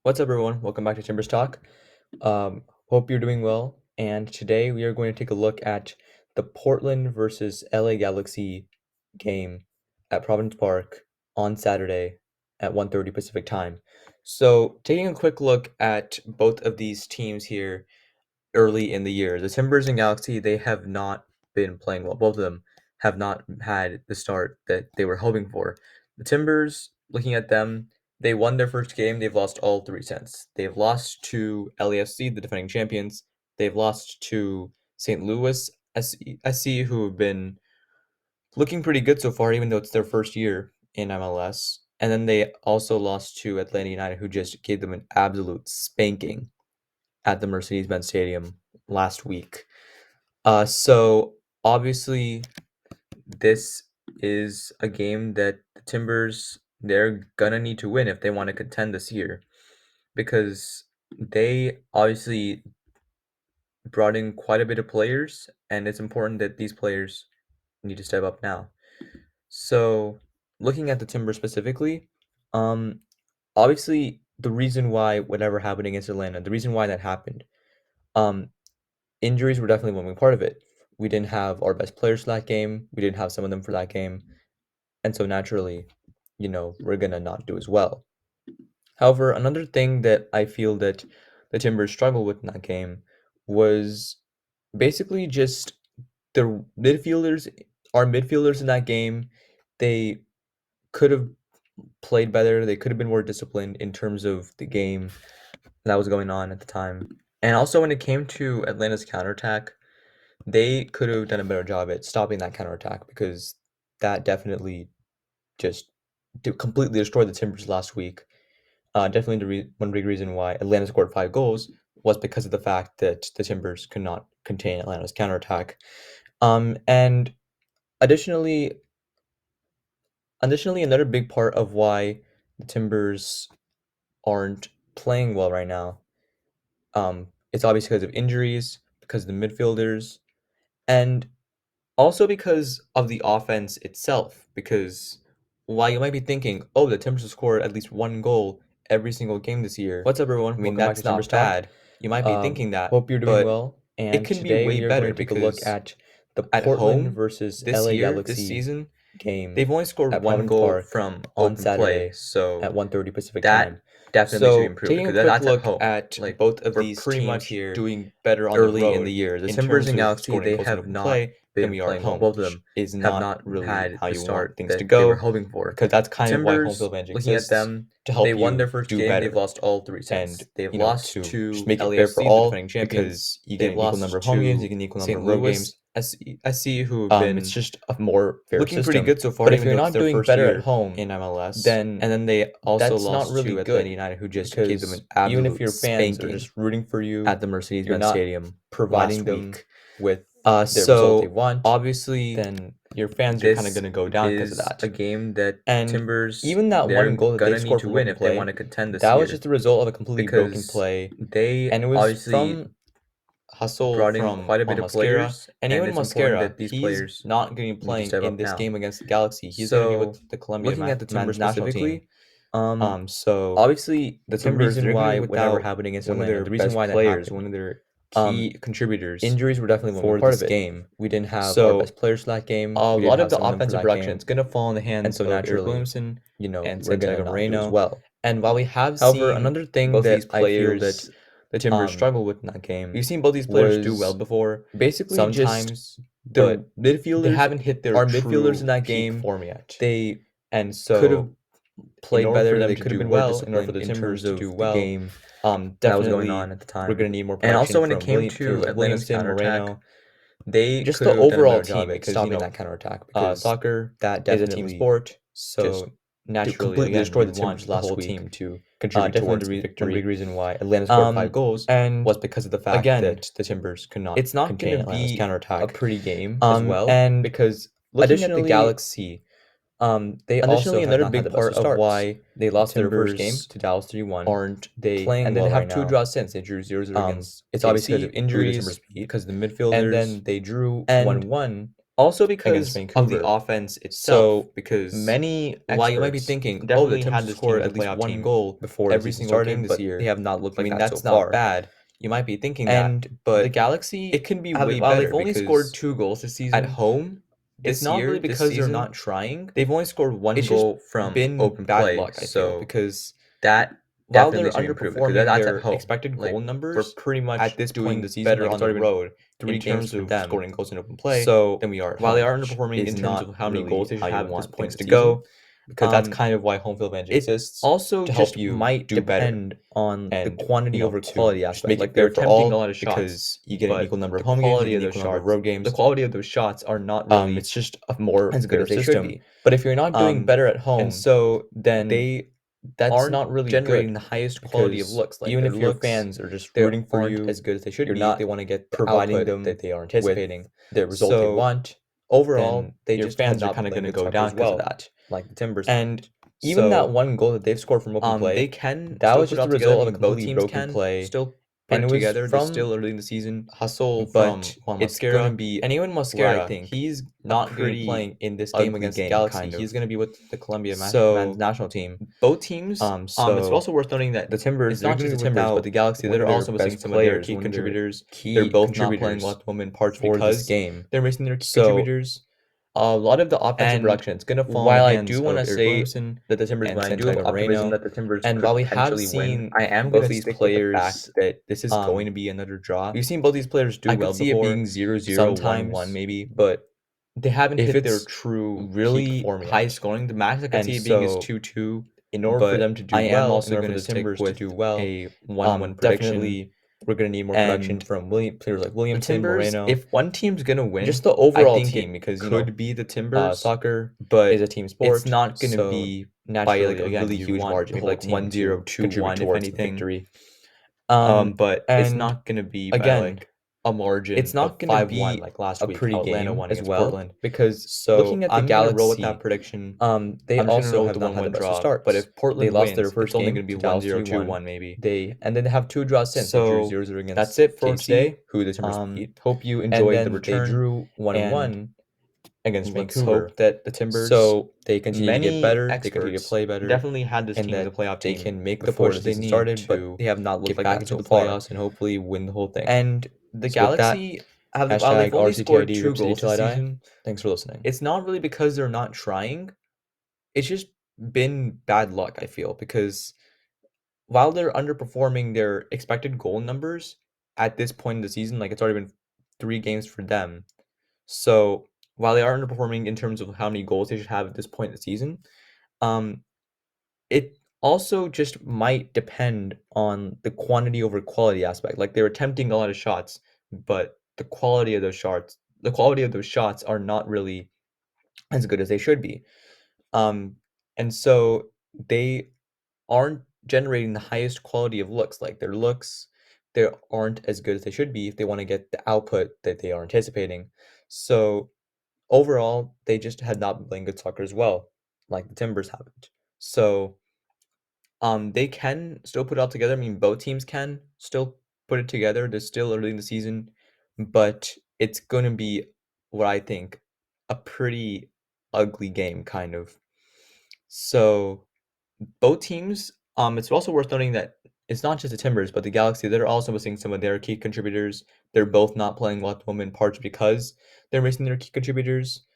What's up, everyone? Welcome back to TimbersTalk. Hope you're doing well. And today we are going to take a look at the Portland versus LA Galaxy game at Providence Park on Saturday at 1:30 Pacific time. So, taking a quick look at both of these teams here early in the year. The Timbers and Galaxy, they have not been playing well. Both of them have not had the start that they were hoping for. The Timbers, looking at them, they won their first game. They've lost all three since. They've lost to LAFC, the defending champions. They've lost to St. Louis SC, who have been looking pretty good so far, even though it's their first year in MLS. And then they also lost to Atlanta United, who just gave them an absolute spanking at the Mercedes-Benz Stadium last week. So obviously, this is a game that the Timbers they're gonna need to win if they want to contend this year, because they obviously brought in quite a bit of players, and it's important that these players need to step up now. So, looking at the Timbers specifically, um, obviously the reason why whatever happened against Atlanta, the reason why that happened, um, injuries were definitely one big part of it. We didn't have our best players for that game. We didn't have some of them for that game. And so naturally, we're going to not do as well. However, another thing that I feel that the Timbers struggled with in that game was basically just the midfielders, our midfielders in that game, they could have played better. They could have been more disciplined in terms of the game that was going on at the time. And also when it came to Atlanta's counterattack, they could have done a better job at stopping that counterattack, because that definitely just completely destroyed the Timbers last week. Definitely one big reason why Atlanta scored 5 goals was because of the fact that the Timbers could not contain Atlanta's counterattack. And additionally, another big part of why the Timbers aren't playing well right now, it's obviously because of injuries, because of the midfielders, and also because of the offense itself, because while you might be thinking, oh, the Timbers have scored at least one goal every single game this year. What's up, everyone? I mean, Welcome back to that's not Timbers Talk. bad. You might be thinking that, Hope you're doing but well. it And can be today way we are going better to take a look because at the at Portland home versus this LA year, this Galaxy season, game they've only scored at one Providence goal Park from on open play. Saturday So at 1:30 Pacific that time. definitely should be So, improved taking a because quick that's at look home. at Like, both of we're these pretty teams much here doing better on the early in the road year, the in Timbers terms and of Galaxy, scoring they goals in have open not play than been we are at playing well. home. Both of them Is have not not really had how the you want start things to that they were go, hoping for. because that's The kind of why home field Timbers, advantage looking at exists, them, to they help won you their first do game. They've better, lost all three and since. They've lost to just to make it fair for LAFC, the all, defending champions. because you get They've an equal number lost of home games, you to get an equal number St. of road Louis games. SC, who have It's been just a more fair looking pretty system. good so far, But if even you're though it's not their doing first better at year home, in MLS. then And then they also that's not lost really to Atlanta good, United, who just gave them because an even if absolute your fans are spanking just rooting for you, at the you're Mercedes-Benz not Stadium providing last them week. with the result they So want, obviously, then your fans are kind of this going to go down because of is that. a game that And Timbers even that one they're goal that they gonna need scored to from win open if they play, want to contend this that was year just the result of a completely broken because play, they and it was obviously from hustle brought in from quite a bit Juan of Mosquera. players, And and even it's important Mosquera, that these he's players not going to be need to playing step in up this now. game against the Galaxy. He's going to be So, with the Colombia looking at the men's Timbers national team. specifically, So obviously the the Timbers reason they're gonna why be whatever without happened against one of Atlanta, their the reason best why that players, happened, one of their um, key contributors injuries were definitely one big for part of this it. game. We didn't have our best So players for that game. a We didn't lot of have the some of them for offensive that production game. is going to fall in the And hands so of Eric naturally, Williamson and we're gonna Santiago not do as Moreno. well. And while we have However, seen another thing both these that I feel that players, the Timbers struggle with in that game, we've we've seen both these players do well was before basically just sometimes, the but they midfielders, haven't hit their our midfielders in true that peak game. form yet. They And could have so, in played order for better. them They to could have do been more well, in order for disciplined the in Timbers terms to do of the well, game. that was going on Definitely, at the we're time. gonna need more And also, production when it from came to From Atlanta's Williamson, counterattack, Moreno, they just could the have done a overall better job team, at because stopping that counterattack because soccer that is a team definitely sport. just So naturally, completely again, destroyed we the Timbers want the last whole week. team to contribute Definitely towards the one big victory. reason why Atlanta scored 5 goals And was because of the fact again, that the Timbers could not it's not going contain to Atlanta's be a counterattack. pretty game as well And because looking at the additionally, Galaxy, they also have another not had big the best part of of starts. why They the lost their first game Timbers to Dallas 3-1. aren't They playing and then well they right have two now, draws since. They drew 0-0 against it's obviously because of AFC, who the injuries, Timbers beat, because the and midfielders, then they drew and 1-1 Also against because of the Vancouver. offense itself, So because many while you might be experts thinking, oh, the definitely Timbers had will this score team as a at least playoff one team goal before the every season single started, game this but they year, have not looked I like mean, that so that's not far. bad. You might be thinking that, And but the it Galaxy, can be way while they've better only scored because 2 goals this at season, home it's this not year, really this because they're season, not trying. they've only scored one It's just goal from been open bad play. luck, I feel, So because that while definitely they're needs to be improved because underperforming that's at their home. expected Like goal we're numbers pretty at much this point in the doing season, better like on it's the already been road in 3 games terms for of them. scoring goals in open play So than we are at while they home, are which underperforming is in terms not of how many really goals they how should you have at this want point in things the to season. go, because that's kind of why home field advantage It exists also to help just you might do better depend on the and quantity over to quality just aspect. make it Like they're fair for attempting a all lot of shots, because you get an but equal number of the home games, you quality get of an those equal number of road shots, the games. quality of those shots are not really It's just a more as good fair as they should system. be. But if you're not doing Um, better at and home, so then they that's aren't not really generating good the highest quality of because looks. Like even their if your looks, fans are just they rooting for aren't you, as good as they should you're be if not they want to get the providing output them that they are with anticipating. the result they So want, overall, then they your just have fans are not kind been of playing going to good go soccer down as because of well. that, like the Timbers And haven't. Even that so one goal that they've scored from open they play, can that still was put it just all the together. I result of a mean, both completely teams broken can play, still put and it it was together. There's from still early in the season, hustle from but Juan it's going to Mosquera. be And even what I Mosquera, think he's a not going to be pretty playing in this game ugly against the game, Galaxy. kind He's of. going to be with the Colombia men's So national team. both teams, it's So also worth noting that the Timbers, it's they're not going just to the be Timbers, but without the Galaxy. one They're of their also missing best some of their players, key one of their contributors. They're key both not playing contributors well at the moment, in parts for this because game. they're missing their key So contributors. a lot of the offensive And production, it's going to fall in the while I hands do want of to Eric say Williamson that the Timbers, and when I do have Santiago optimism Moreno. that the Timbers And could while we have potentially win, seen I am going both to these stick with the fact players, that this is going to um, be another draw. we've seen both these players do I could well see it before, being 0-0, 1-1 sometimes, maybe, but they haven't if hit their it's true peak really form high yet. scoring, The max I could and see it being is so 2-2, in order for them but to do I am well, in also order going for to the stick Timbers to with do well, a 1-1 prediction. definitely we're going to need more production And from players like the Williamson, Timbers, Moreno, if one team's going to win, just the I overall think team it because could be the Timbers, soccer is a but team it's sport, not going to so be by like naturally, a again, really you huge want margin, the maybe whole like team 1-0, to contribute 2-1, if towards the anything. victory. But it's And not going to be by again, like a it's margin not of going to 5-1 be like last a week, pretty how Atlanta game won as against well Portland. because So looking at the I'm going to roll with that Galaxy, prediction. they I'm just going to also roll with have the not had the 1-1 best of draw. But starts. if They Portland lost their wins, it's first only game going to be to one Dallas zero 3-1. 2-1 maybe. And then they have two draws since. They drew So 0-0 that's against it for KC, today. who the Timbers beat, Hope you and enjoyed the then they return, drew and 1-1 against let's Vancouver. hope that the Timbers, So they continue to get many better, they continue to experts, play better, definitely had this and team as a that playoff they team can make the before push the as the season season started, started, but but they have not looked get like back that into so the far. playoffs and hopefully win the whole thing. And the So with that, Galaxy have, while they've hashtag only scored RCTID, two Rip City goals Till this I Die. season, Thanks for listening. it's not really because they're not trying. It's just been bad luck, I feel, because while they're underperforming their expected goal numbers at this point in the season, like it's already been 3 games for them. So while they are underperforming in terms of how many goals they should have at this point in the season, um, it also just might depend on the quantity over quality aspect. Like they're attempting a lot of shots, but the quality of those shots are not really as good as they should be. Um, and so they aren't generating the highest quality of looks. Like their looks, they aren't as good as they should be if they want to get the output that they are anticipating. So overall, they just had not been playing good soccer as well, like the Timbers haven't. So they can still put it all together. I mean, both teams can still put it together. They're still early in the season, but it's going to be what I think a pretty ugly game, kind of. So both teams. It's also worth noting that it's not just the Timbers, but the Galaxy. They're also missing some of their key contributors. They're both not playing well at the moment, in parts because they're missing their key contributors.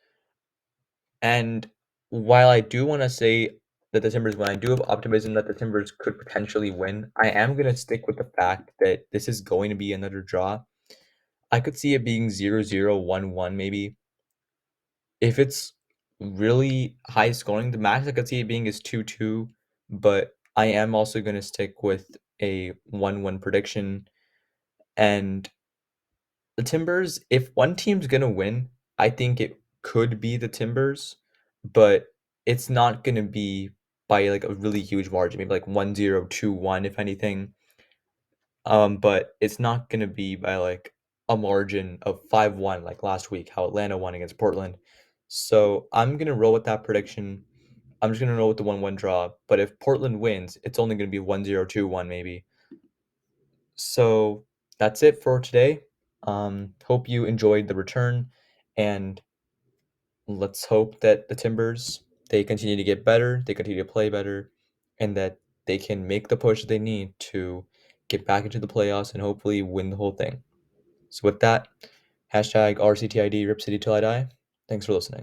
And while I do want to say that the Timbers win, I do have optimism that the Timbers could potentially win. I am going to stick with the fact that this is going to be another draw. I could see it being 0-0, 1-1 maybe. If it's really high scoring, the max I could see it being is 2-2, but I am also going to stick with a 1-1 prediction. And the Timbers, if one team's going to win, I think it could be the Timbers, but it's not going to be by like a really huge margin, maybe like 1-0, 2-1 if anything. But it's not going to be by like a margin of 5-1 like last week how Atlanta won against Portland. So I'm going to roll with that prediction. I'm just going to roll with the 1-1 draw, but if Portland wins, it's only going to be 1-0, 2-1 maybe. So that's it for today. Hope you enjoyed the return, and let's hope that the Timbers they continue to get better, they continue to play better, and that they can make the push they need to get back into the playoffs and hopefully win the whole thing. So with that, hashtag RCTID Rip City Till I Die. Thanks for listening.